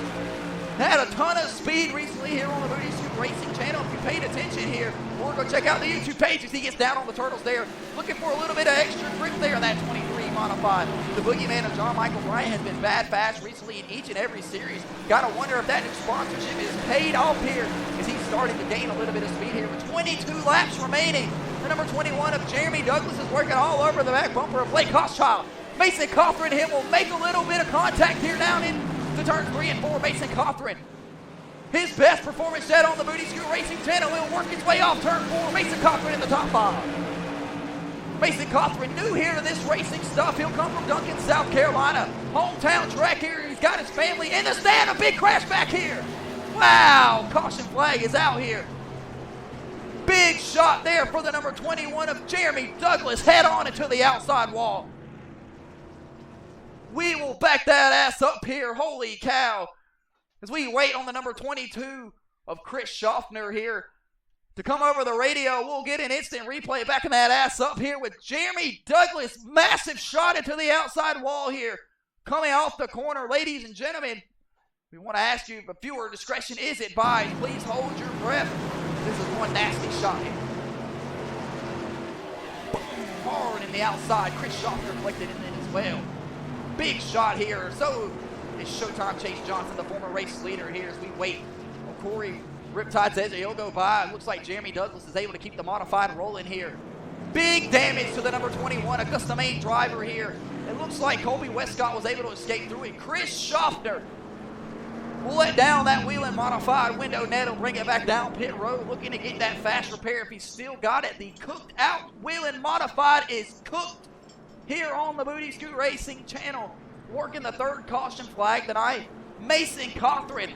had a ton of speed recently here on the Booty Scoot Racing channel. If you paid attention here, or go check out the YouTube page as he gets down on the turtles there, looking for a little bit of extra grip there in that 23 Modified. The Boogeyman of John Michael Bryant has been bad fast recently in each and every series. Gotta wonder if that new sponsorship is paid off here as he's starting to gain a little bit of speed here with 22 laps remaining. The number 21 of Jeremy Douglas is working all over the back bumper of Blake Hochschild. Mason Cothran and him will make a little bit of contact here down in the turn 3 and 4. Mason Cothran, his best performance yet on the Booty Scoot Racing channel. He'll work his way off turn 4. Mason Cothran in the top 5. Mason Cothran, new here to this racing stuff. He'll come from Duncan, South Carolina. Hometown track here. He's got his family in the stand. A big crash back here. Wow, caution flag is out here. Big shot there for the number 21 of Jeremy Douglas. Head on into the outside wall. We will back that ass up here. Holy cow. As we wait on the number 22 of Chris Schaffner here to come over the radio, we'll get an instant replay backing that ass up here with Jeremy Douglas. Massive shot into the outside wall here. Coming off the corner, ladies and gentlemen, we want to ask you if viewer discretion is advised. Please hold your breath. This is one nasty shot here. Hard in the outside. Chris Schaffner collected in it as well. Big shot here. So is Showtime Chase Johnson, the former race leader here, as we wait on Corey Riptide says he'll go by. It looks like Jeremy Douglas is able to keep the Modified rolling here. Big damage to the number 21, Augusta Main driver here. It looks like Colby Westcott was able to escape through it. Chris Schaffner will let down that Wheeling Modified window net. He'll bring it back down pit road, looking to get that fast repair if he's still got it. The cooked out Wheeling Modified is cooked here on the Booty Scoot Racing channel. Working the third caution flag tonight. Mason Cothran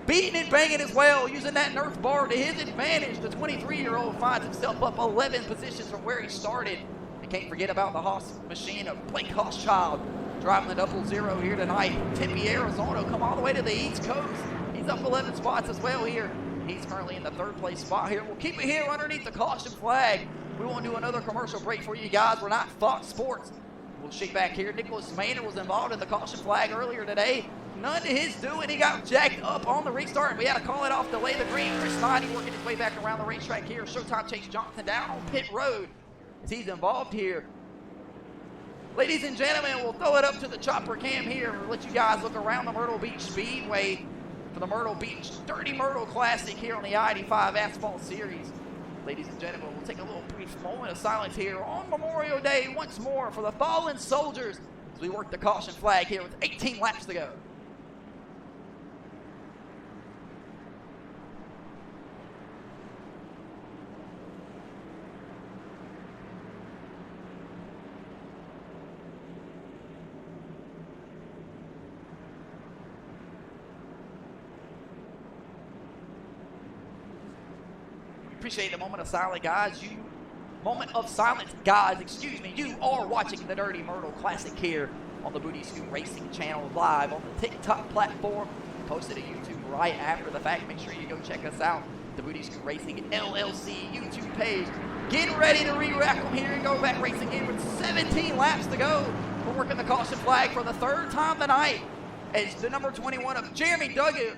beating and banging as well, using that Nerf bar to his advantage. The 23-year-old finds himself up 11 positions from where he started. And can't forget about the Haas machine of Blake Hochschild driving the 00 here tonight. Tempe, Arizona, come all the way to the East Coast. He's up 11 spots as well here. He's currently in the third place spot here. We'll keep it here underneath the caution flag. We won't do another commercial break for you guys. We're not Fox Sports. We'll shake back here. Nicholas Maynard was involved in the caution flag earlier today. None to his doing. He got jacked up on the restart. We had to call it off, delay the green. Chris Snyder working his way back around the racetrack here. Showtime Chase Johnson down on pit road as he's involved here. Ladies and gentlemen, we'll throw it up to the chopper cam here and let you guys look around the Myrtle Beach Speedway for the Myrtle Beach Dirty Myrtle Classic here on the I-85 Asphalt Series. Ladies and gentlemen, we'll take a little brief moment of silence here on Memorial Day once more for the fallen soldiers as we work the caution flag here with 18 laps to go. Appreciate the moment of silence, guys. Excuse me. You are watching the Dirty Myrtle Classic here on the Booty Scoot Racing channel, live on the TikTok platform, posted to YouTube right after the fact. Make sure you go check us out, the Booty Scoot Racing LLC YouTube page. Getting ready to re-rack them here and go back racing again with 17 laps to go. We're working the caution flag for the third time tonight as the number 21 of Jeremy Douglas,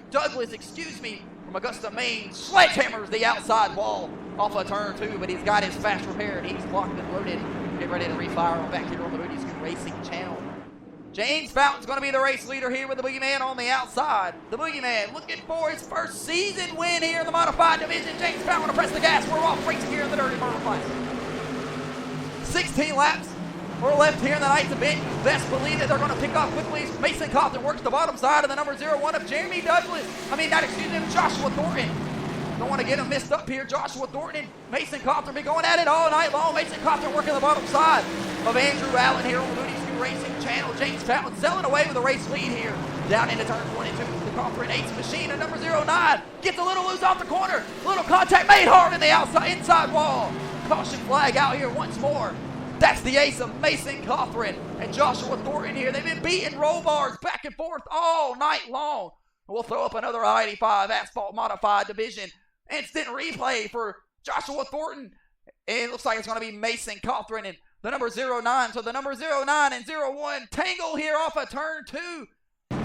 from Augusta, Maine, sledgehammers the outside wall off of turn 2, but he's got his fast repaired. He's locked and loaded. Get ready to refire on back here on the Booty Scoot Racing channel. James Fountain's going to be the race leader here with the Boogeyman on the outside. The Boogeyman looking for his first season win here in the modified division. James Fountain to press the gas. We're off racing here in the Dirty Myrtle Classic. 16 laps. We're left here in the ninth event. You best believe that they're going to pick up quickly. Mason Cawthon works the bottom side of the number 01 of Joshua Thornton. Don't want to get him messed up here. Joshua Thornton and Mason Cawthon be going at it all night long. Mason Cawthon working the bottom side of Andrew Allen here on the Booty Scoot Racing channel. James Fountain selling away with a race lead here. Down into turn 22. The Cawthon 8's machine at number 09. Gets a little loose off the corner. Little contact made hard in the inside wall. Caution flag out here once more. That's the ace of Mason Cawthon and Joshua Thornton here. They've been beating roll bars back and forth all night long. We'll throw up another I-85 Asphalt Modified Division. Instant replay for Joshua Thornton. And it looks like it's going to be Mason Cawthon and the number 09. So the number 09 and 01 tangle here off of turn 2.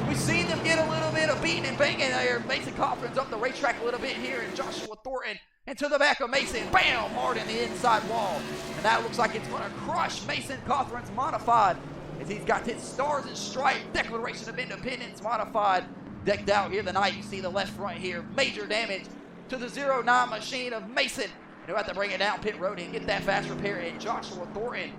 We've seen them get a little bit of beating and banging there. Mason Cawthon's up the racetrack a little bit here, and Joshua Thornton into the back of Mason. Bam! Hard in the inside wall. And that looks like it's going to crush Mason Cawthon's modified as he's got his Stars and Stripes Declaration of Independence modified decked out here tonight. You see the left front here. Major damage to the 09 machine of Mason. And he'll have to bring it down pit road and get that fast repair. And Joshua Thornton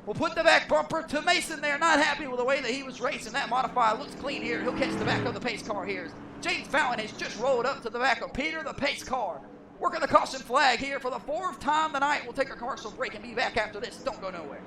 will put the back bumper to Mason there. Not happy with the way that he was racing. That modified looks clean here. He'll catch the back of the pace car here. James Fountain has just rolled up to the back of Peter, the pace car. Working the caution flag here for the 4th time tonight. We'll take a commercial break and be back after this. Don't go nowhere.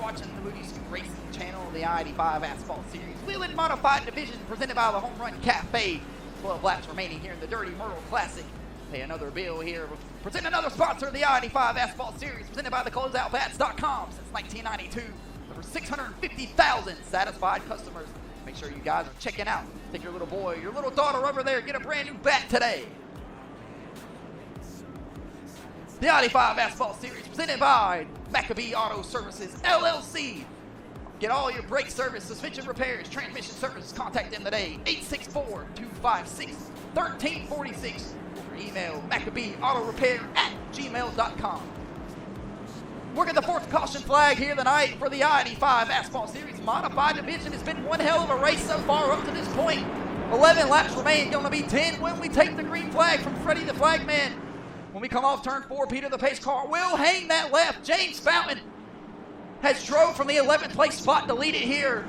Watching the Booty Scoot Racing channel, the I-85 Asphalt Series Wheeling Modified Division presented by the Home Run Cafe. 12 laps remaining here in the Dirty Myrtle Classic. Pay another bill here. Present another sponsor of the I-85 Asphalt Series presented by the CloseoutBats.com since 1992. Over 650,000 satisfied customers. Make sure you guys are checking out. Take your little boy, your little daughter over there, get a brand new bat today. The I-85 Asphalt Series presented by Maccabee Auto Services, LLC. Get all your brake service, suspension repairs, transmission services. Contact them today, 864-256-1346. Or email maccabeeautorepair@gmail.com. Working the 4th caution flag here tonight for the I-85 Asphalt Series Modified Division. It's been one hell of a race so far up to this point. 11 laps remain, going to be 10 when we take the green flag from Freddie the Flagman. When we come off turn 4, Peter the pace car will hang that left. James Fountain has drove from the 11th place spot to lead it here.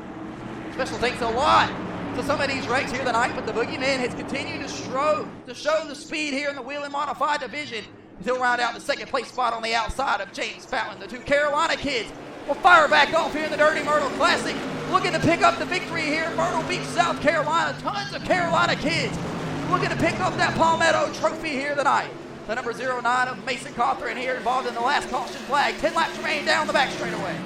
Special thanks a lot to some of these wrecks here tonight, but the Boogeyman has continued to show the speed here in the Wheeling Modified Division. He'll round out the 2nd place spot on the outside of James Fountain. The 2 Carolina kids will fire back off here in the Dirty Myrtle Classic, looking to pick up the victory here in Myrtle Beach, South Carolina. Tons of Carolina kids looking to pick up that Palmetto trophy here tonight. The number 09 of Mason Cawthon here involved in the last caution flag. 10 laps remain down the back straightaway.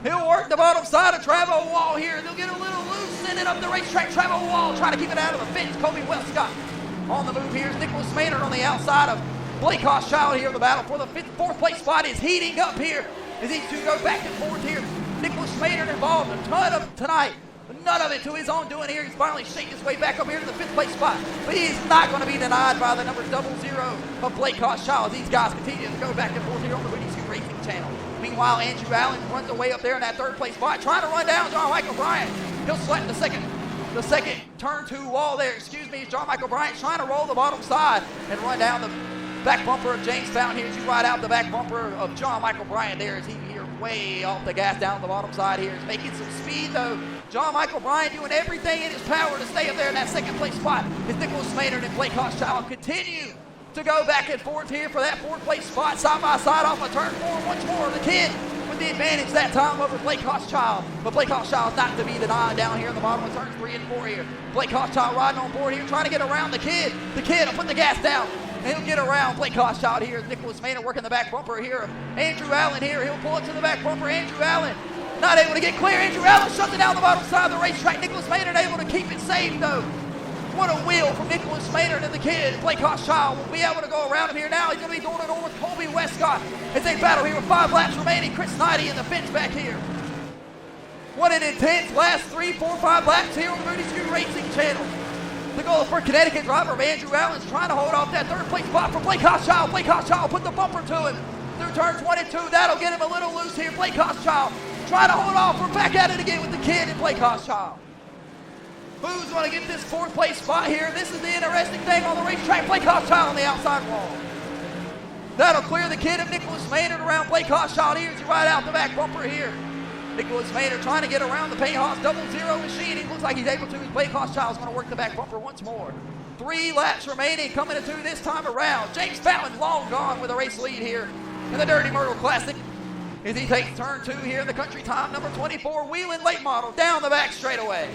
He'll work the bottom side of travel wall here. They'll get a little loose, sending up the racetrack travel wall, trying to keep it out of the fence. Kobe Westcott on the move here. Nicholas Maynard on the outside of Blake Hochschild here in the battle for the 4th place spot is heating up here as these two go back and forth here. Nicholas Maynard involved a ton of tonight. None of it to his own doing here. He's finally shaking his way back up here to the 5th place spot. But he's not going to be denied by the number 00 of Blake Hochschild. These guys continue to go back and forth here on the Winnie Scoot Racing channel. Meanwhile, Andrew Allen runs away up there in that 3rd place spot, trying to run down John Michael Bryant. He'll select the second turn 2 wall there. Excuse me, John Michael Bryant trying to roll the bottom side and run down the back bumper of James Fountain here as you ride out the back bumper of John Michael Bryant there as he here way off the gas down the bottom side here. He's making some speed though. John Michael Bryant doing everything in his power to stay up there in that 2nd place spot as Nicholas Maynard and Blake Hochschild continue to go back and forth here for that 4th place spot side by side off of turn 4 once more. The kid with the advantage that time over Blake Hochschild. But Blake Hochschild's not to be denied down here in the bottom of turns 3 and 4 here. Blake Hochschild riding on board here trying to get around the kid. The kid will put the gas down. And he'll get around Blake Hochschild here. Nicholas Maynard working the back bumper here. Andrew Allen here. He'll pull it to the back bumper. Andrew Allen not able to get clear. Andrew Allen shuts it down the bottom side of the racetrack. Nicholas Maynard able to keep it safe though. What a wheel from Nicholas Maynard and the kid. Blake Hochschild will be able to go around him here now. He's going to be door to door with Colby Westcott as they battle here with 5 laps remaining. Chris Knighty in the fence back here. What an intense last 3, 4, 5 laps here on the Moody Scoot Racing channel. The goal for Connecticut driver of Andrew Allen's trying to hold off that 3rd place spot for Blake Hochschild. Blake Hochschild put the bumper to him through turns 1 and 2. That'll get him a little loose here. Blake Hochschild trying to hold off. We're back at it again with the kid and Blake Hochschild. Who's going to get this 4th place spot here? This is the interesting thing on the racetrack. Blake Hochschild on the outside wall. That'll clear the kid of Nicholas Maynard around Blake Hochschild here as you ride out the back bumper here. Nicholas Maynard trying to get around the Payhoff 00 machine. He looks like he's able to. Blake Hochschild's going to work the back bumper once more. 3 laps remaining, coming to 2 this time around. James Fountain long gone with a race lead here in the Dirty Myrtle Classic as he takes turn 2 here in the country time, number 24, Wheelen late model, down the back straightaway.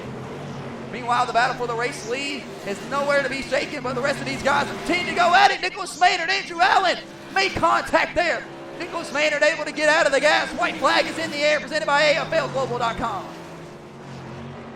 Meanwhile, the battle for the race lead is nowhere to be shaken, but the rest of these guys continue to go at it. Nicholas Maynard, Andrew Allen made contact there. Nicholas Maynard able to get out of the gas. White flag is in the air, presented by AFLglobal.com.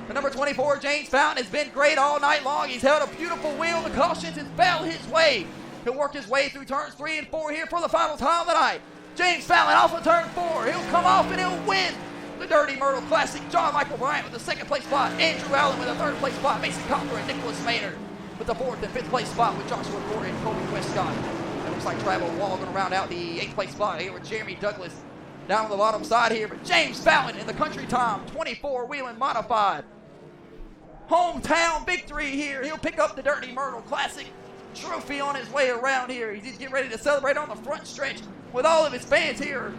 The number 24, James Fountain, has been great all night long. He's held a beautiful wheel. The cautions has fell his way. He'll work his way through turns 3 and 4 here for the final time of the night. James Fountain off of turn 4. He'll come off and he'll win the Dirty Myrtle Classic. John Michael Bryant with the 2nd place spot. Andrew Allen with the 3rd place spot. Mason Cochran and Nicholas Maynard with the 4th and 5th place spot with Joshua Corey and Colby Westcott. It looks like Travel Wall going to round out the 8th place spot here with Jeremy Douglas down on the bottom side here. But James Fountain in the country time, 24 Wheelen modified. Hometown victory here. He'll pick up the Dirty Myrtle Classic trophy on his way around here. He's getting ready to celebrate on the front stretch with all of his fans here.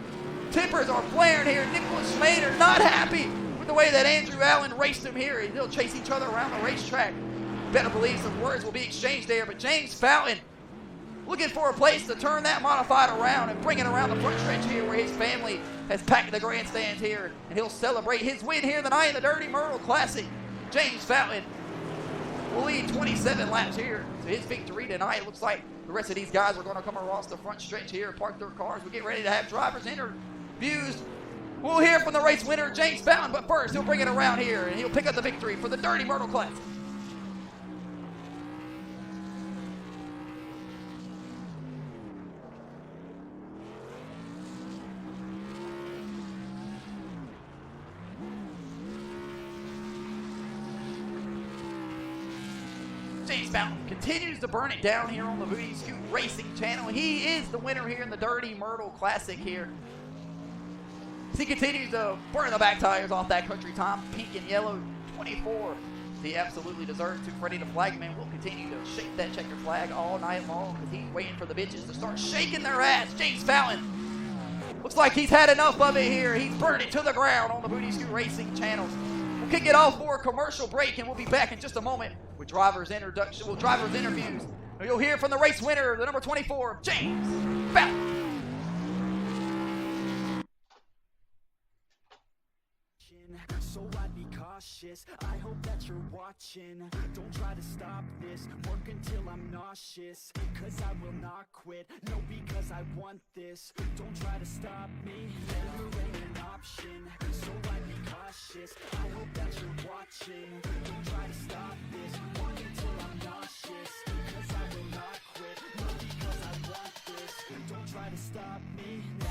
Tippers are flaring here. Nicholas Maynard not happy with the way that Andrew Allen raced him here. They'll chase each other around the racetrack. Better believe some words will be exchanged there. But James Fountain looking for a place to turn that modified around and bring it around the front stretch here where his family has packed the grandstands here. And he'll celebrate his win here tonight in the Dirty Myrtle Classic. James Fountain will lead 27 laps here to his victory tonight. It looks like the rest of these guys are going to come across the front stretch here, park their cars. We get ready to have drivers interviews. We'll hear from the race winner, James Fountain, but first he'll bring it around here and he'll pick up the victory for the Dirty Myrtle Classic. James Fountain continues to burn it down here on the Moody Scoot Racing channel. He is the winner here in the Dirty Myrtle Classic here. As he continues to burn the back tires off that country time, pink and yellow 24. He absolutely deserves to. Freddie the flagman will continue to shake that checker flag all night long because he's waiting for the bitches to start shaking their ass. James Fountain looks like he's had enough of it here. He's burned it to the ground on the Moody Scoot Racing channels. We'll kick it off for a commercial break, and we'll be back in just a moment with drivers' interviews. You'll hear from the race winner, the number 24, James Fountain. So I'd be cautious, I hope that you're watching. Don't try to stop this, work until I'm nauseous. Cause I will not quit, no, because I want this. Don't try to stop me, never ain't an option. So I'd be cautious, I hope that you're watching. Don't try to stop this, work until I'm nauseous. Cause I will not quit, no, because I want this. Don't try to stop me now.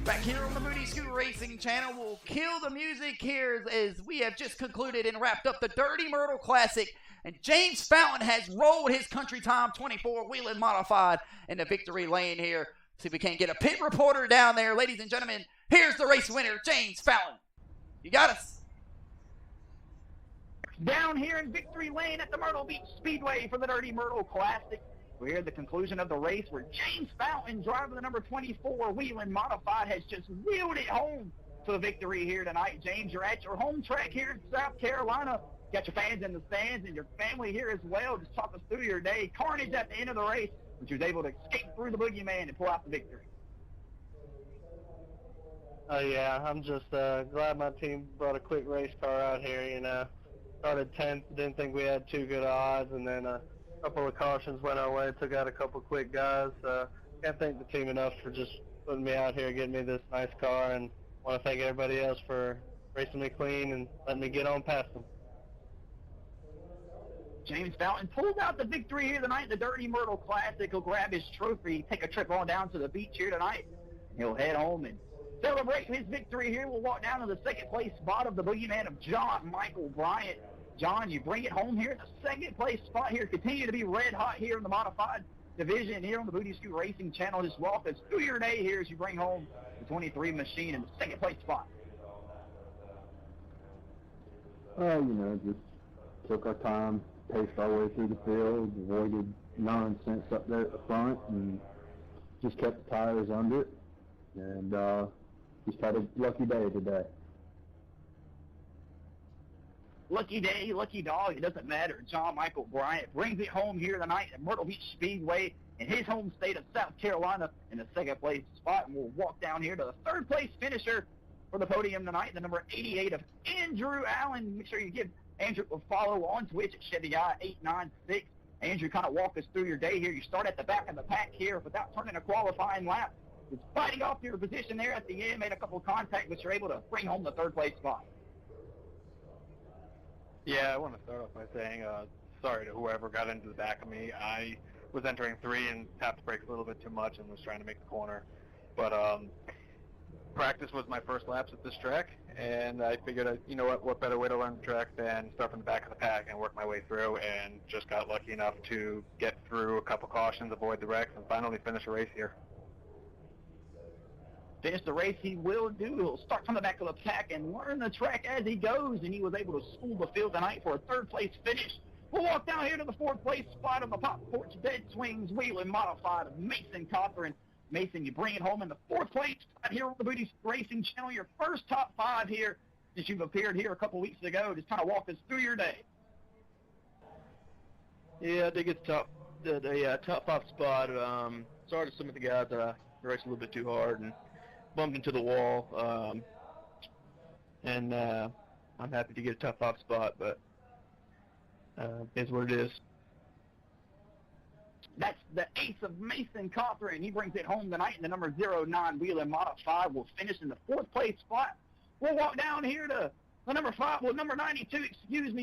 Back here on the Moody Scoot Racing channel, we'll kill the music here as we have just concluded and wrapped up the Dirty Myrtle Classic. And James Fountain has rolled his country time 24 Wheeling Modified in the victory lane here. See if we can't get a pit reporter down there. Ladies and gentlemen, here's the race winner, James Fountain. You got us. Down here in victory lane at the Myrtle Beach Speedway for the Dirty Myrtle Classic. We're here at the conclusion of the race where James Fountain, driver the number 24 Wheeling Modified, has just wheeled it home to the victory here tonight. James, you're at your home track here in South Carolina. Got your fans in the stands and your family here as well. Just talk us through your day. Carnage at the end of the race, but you was able to escape through the boogeyman and pull out the victory. Yeah, I'm just glad my team brought a quick race car out here, you know. Started 10th, didn't think we had too good odds, and then a couple of cautions went our way, took out a couple of quick guys. Can't thank the team enough for just putting me out here, getting me this nice car, and want to thank everybody else for racing me clean and letting me get on past them. James Fountain pulls out the victory here tonight in the Dirty Myrtle Classic. He'll grab his trophy, take a trip on down to the beach here tonight. He'll head home and celebrate his victory here. We'll walk down to the second place spot of the boogeyman of John Michael Bryant. John, you bring it home here in the second place spot here. Continue to be red hot here in the modified division here on the Booty Scoot Racing channel. Just walk us through your day here as you bring home the 23 machine in the second place spot. Just took our time, paced our way through the field, avoided nonsense up there at the front, and just kept the tires under it, and just had a lucky day today. Lucky day, lucky dog, it doesn't matter. John Michael Bryant brings it home here tonight at Myrtle Beach Speedway in his home state of South Carolina in the second place spot. And we'll walk down here to the third place finisher for the podium tonight, the number 88 of Andrew Allen. Make sure you give Andrew a follow on Twitch at ChevyI896. Andrew, kind of walk us through your day here. You start at the back of the pack here without turning a qualifying lap. Just fighting off your position there at the end, made a couple of contacts, but you're able to bring home the third place spot. Yeah, I want to start off by saying sorry to whoever got into the back of me. I was entering 3 and tapped the brakes a little bit too much and was trying to make the corner. But practice was my first laps at this track, and I figured, you know what better way to learn the track than start from the back of the pack and work my way through, and just got lucky enough to get through a couple cautions, avoid the wrecks, and finally finish a race here. Finish the race he will do. He'll start from the back of the pack and learn the track as he goes, and he was able to school the field tonight for a third place finish. We'll walk down here to the fourth place spot of the Pop Porch Dead Swings Wheeling Modified of Mason Cochran. Mason, you bring it home in the fourth place spot here on the Booty Racing channel. Your first top 5 here since you've appeared here a couple weeks ago. Just kind of walk us through your day. Yeah, I think it's top 5 spot. Sorry to some of the guys that I raced a little bit too hard and bumped into the wall, and I'm happy to get a top 5 spot, but it's what it is. That's the ace of Mason Cochran. He brings it home tonight in the number 09 Wheeling Modified. Will finish in the fourth place spot. We'll walk down here to the number 92,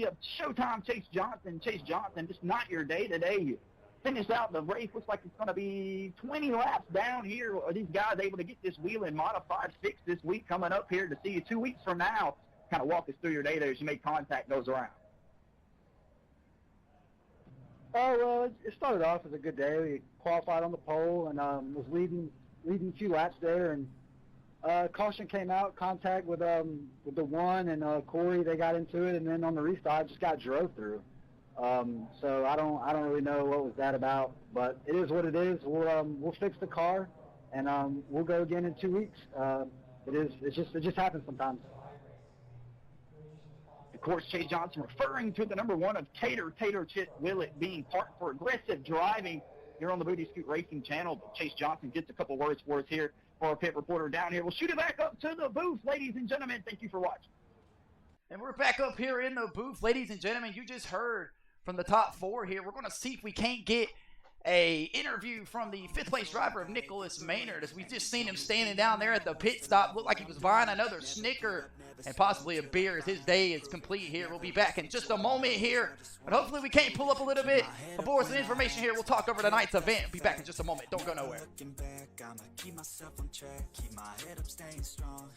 of Showtime Chase Johnson. Chase Johnson, just not your day today. You finish out the race. Looks like it's going to be 20 laps down here. Are these guys able to get this Wheeling Modified fixed this week coming up here to see you 2 weeks from now? Kind of walk us through your day there as you make contact goes around. Oh, well, it started off as a good day. We qualified on the pole and was leading a few laps there, and caution came out, contact with the one and Corey. They got into it, and then on the restart, just got drove through. So I don't really know what was that about, but it is what it is. We'll fix the car, and we'll go again in 2 weeks. It just happens sometimes. Of course, Chase Johnson referring to the number 1 of Tater Chit Willett being parked for aggressive driving here on the Booty Scoot Racing channel. But Chase Johnson gets a couple words for us here for our pit reporter down here. We'll shoot it back up to the booth, ladies and gentlemen. Thank you for watching. And we're back up here in the booth, ladies and gentlemen. You just heard from the top 4 here. We're going to see if we can't get a interview from the 5th place driver of Nicholas Maynard, as we just seen him standing down there at the pit stop. Looked like he was buying another Snicker and possibly a beer as his day is complete here. We'll be back in just a moment here, but hopefully we can't pull up a little bit aboard some information here. We'll talk over tonight's event. Be back in just a moment. Don't go nowhere. I'ma keep myself on track, keep my head up, staying strong,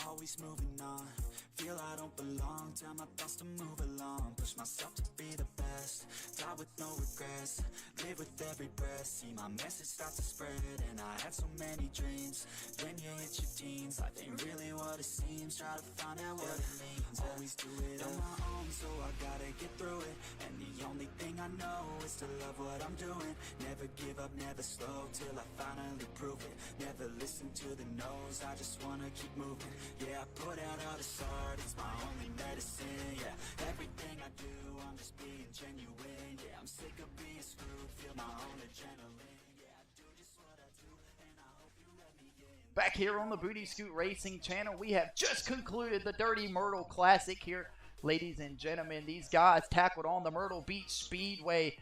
always moving on. Feel I don't belong, tell my thoughts to move along, push myself to be the best, die with no regrets, live with every breath, see my message start to spread, and I had so many dreams. Then you hit your teens, life ain't really what it seems, try to find out what it means, always do it on my own, so I gotta get through it, and the only thing I know is to love what I'm doing, never give up, never slow, till I finally prove it, never listen to the no's, I just wanna keep moving, yeah, I put out all this art, it's my only medicine, yeah, everything I do, I'm just being genuine, yeah, I'm sick of being screwed, feel my own adrenaline, yeah, I do just what I do, and I hope you let me in. Back here on the Booty Scoot Racing channel, we have just concluded the Dirty Myrtle Classic here, ladies and gentlemen. These guys tackled on the Myrtle Beach Speedway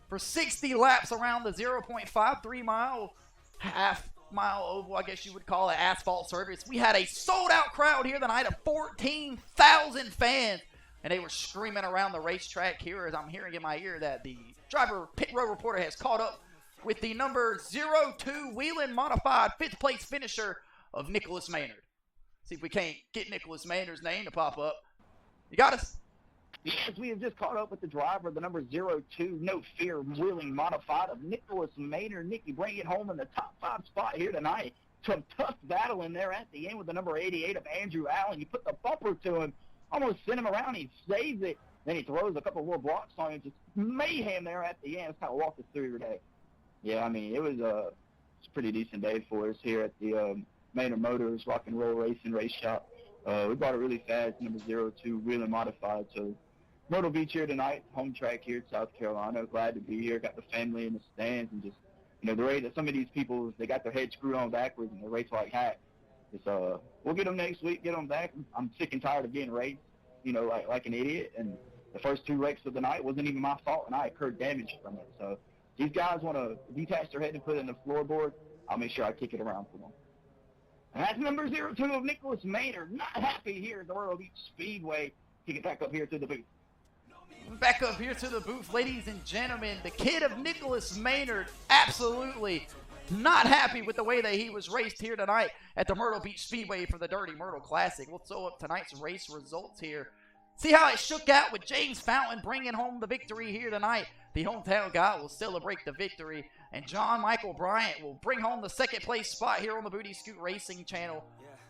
for 60 laps around the 0.53 mile, half-mile oval, I guess you would call it, asphalt surface. We had a sold-out crowd here tonight of 14,000 fans, and they were screaming around the racetrack here as I'm hearing in my ear that the driver pit road reporter has caught up with the number 02 WHELEN modified 5th place finisher of Nicholas Maynard. See if we can't get Nicholas Maynard's name to pop up. You got us? Yes, we have just caught up with the driver, the number 02, No Fear WHELEN modified of Nicholas Maynard. Nicky, bring it home in the top 5 spot here tonight. Some tough battle in there at the end with the number 88 of Andrew Allen. You put the bumper to him, almost sent him around. He saves it. Then he throws a couple more blocks on him. Just mayhem there at the end. It's kind of walked us through your day. Yeah, I mean, it was a pretty decent day for us here at the Maynard Motors Rock and Roll Racing Race Shop. We brought it really fast, number 02, WHELEN modified. So Myrtle Beach here tonight, home track here in South Carolina. Glad to be here. Got the family in the stands, and just, you know, the way that some of these people, they got their heads screwed on backwards and they race like hacks. It's, we'll get them next week, get them back. I'm sick and tired of getting raced, you know, like an idiot. And the first 2 wrecks of the night wasn't even my fault, and I incurred damage from it. So these guys want to detach their head and put it in the floorboard. I'll make sure I kick it around for them. And that's number 02 of Nicholas Maynard. Not happy here at the Myrtle Beach Speedway. Kick it back up here to the booth. Back up here to the booth, ladies and gentlemen. The kid of Nicholas Maynard, absolutely not happy with the way that he was raced here tonight at the Myrtle Beach Speedway for the Dirty Myrtle Classic. We'll throw up tonight's race results here. See how it shook out with James Fountain bringing home the victory here tonight. The hometown guy will celebrate the victory, and John Michael Bryant will bring home the 2nd place spot here on the Booty Scoot Racing channel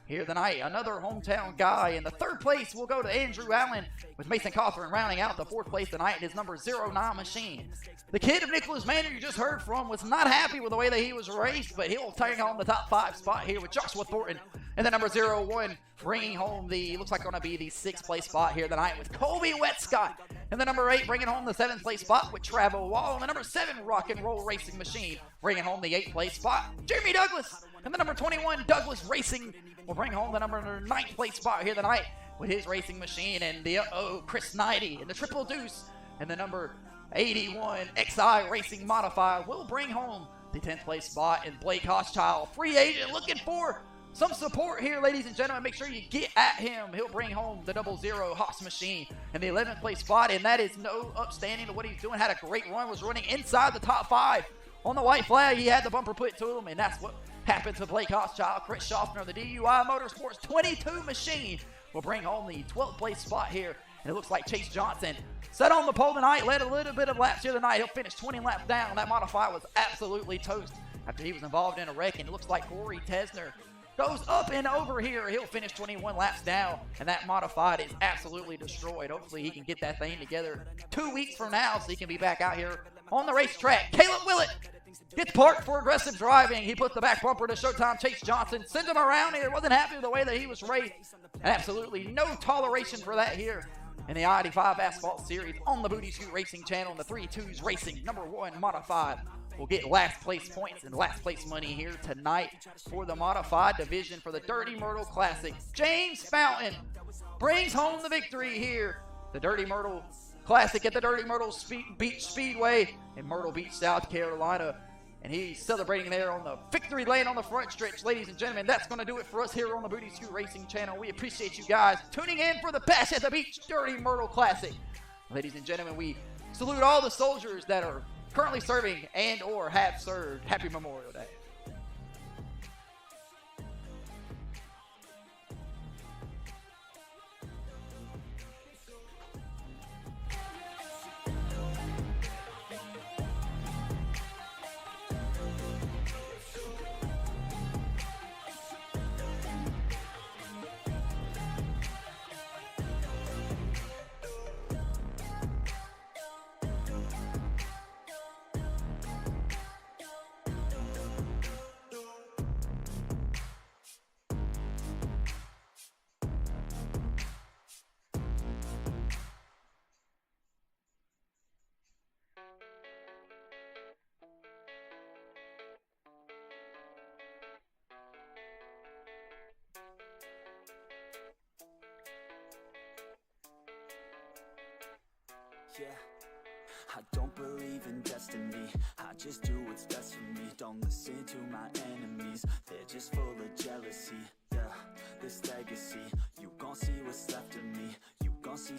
here tonight. Another hometown guy. In the 3rd place will go to Andrew Allen, with Mason Cawthorn rounding out the 4th place tonight in his number 09 machine. The kid of Nicholas Maynard you just heard from was not happy with the way that he was raced, but he'll take home the top 5 spot here with Joshua Thornton and the number 01 bringing home the, looks like going to be the 6th place spot here tonight with Colby Wetscott, and the number 8 bringing home the 7th place spot with Travel Wall, and the number 7 Rock and Roll Racing Machine bringing home the 8th place spot. Jeremy Douglas and the number 21 Douglas Racing will bring home the number 9th place spot here tonight with his racing machine, and the Chris Knighty and the Triple Deuce and the number 81 XI Racing Modified will bring home the 10th place spot. And Blake Hochschild, free agent, looking for some support here, ladies and gentlemen. Make sure you get at him. He'll bring home the 00 Haas machine and the 11th place spot, and that is no upstanding to what he's doing. Had a great run, was running inside the top 5 on the white flag. He had the bumper put to him, and that's what happened to Blake Hochschild. Chris Schaffner, the DUI Motorsports 22 machine, will bring home the 12th place spot here. And it looks like Chase Johnson set on the pole tonight, led a little bit of laps here tonight. He'll finish 20 laps down. That modified was absolutely toast after he was involved in a wreck. And it looks like Corey Tesner goes up and over here. He'll finish 21 laps down, and that modified is absolutely destroyed. Hopefully he can get that thing together 2 weeks from now so he can be back out here on the racetrack. Caleb Willett gets parked for aggressive driving. He put the back bumper to Showtime Chase Johnson, sent him around here. Wasn't happy with the way that he was raced. And absolutely no toleration for that here in the I-85 Asphalt Series on the Booty Scoot Racing channel. And the 3-2s Racing number 1 modified will get last place points and last place money here tonight for the modified division for the Dirty Myrtle Classic. James Fountain brings home the victory here. The Dirty Myrtle Classic at the Dirty Myrtle Beach Speedway in Myrtle Beach, South Carolina. And he's celebrating there on the victory lane on the front stretch. Ladies and gentlemen, that's going to do it for us here on the Booty Scoot Racing channel. We appreciate you guys tuning in for the Bash at the Beach Dirty Myrtle Classic. Ladies and gentlemen, we salute all the soldiers that are currently serving and or have served. Happy Memorial Day. Yeah, I don't believe in destiny, I just do what's best for me. Don't listen to my enemies, they're just full of jealousy. Yeah, this legacy, you gon' see what's left of me. You gon' see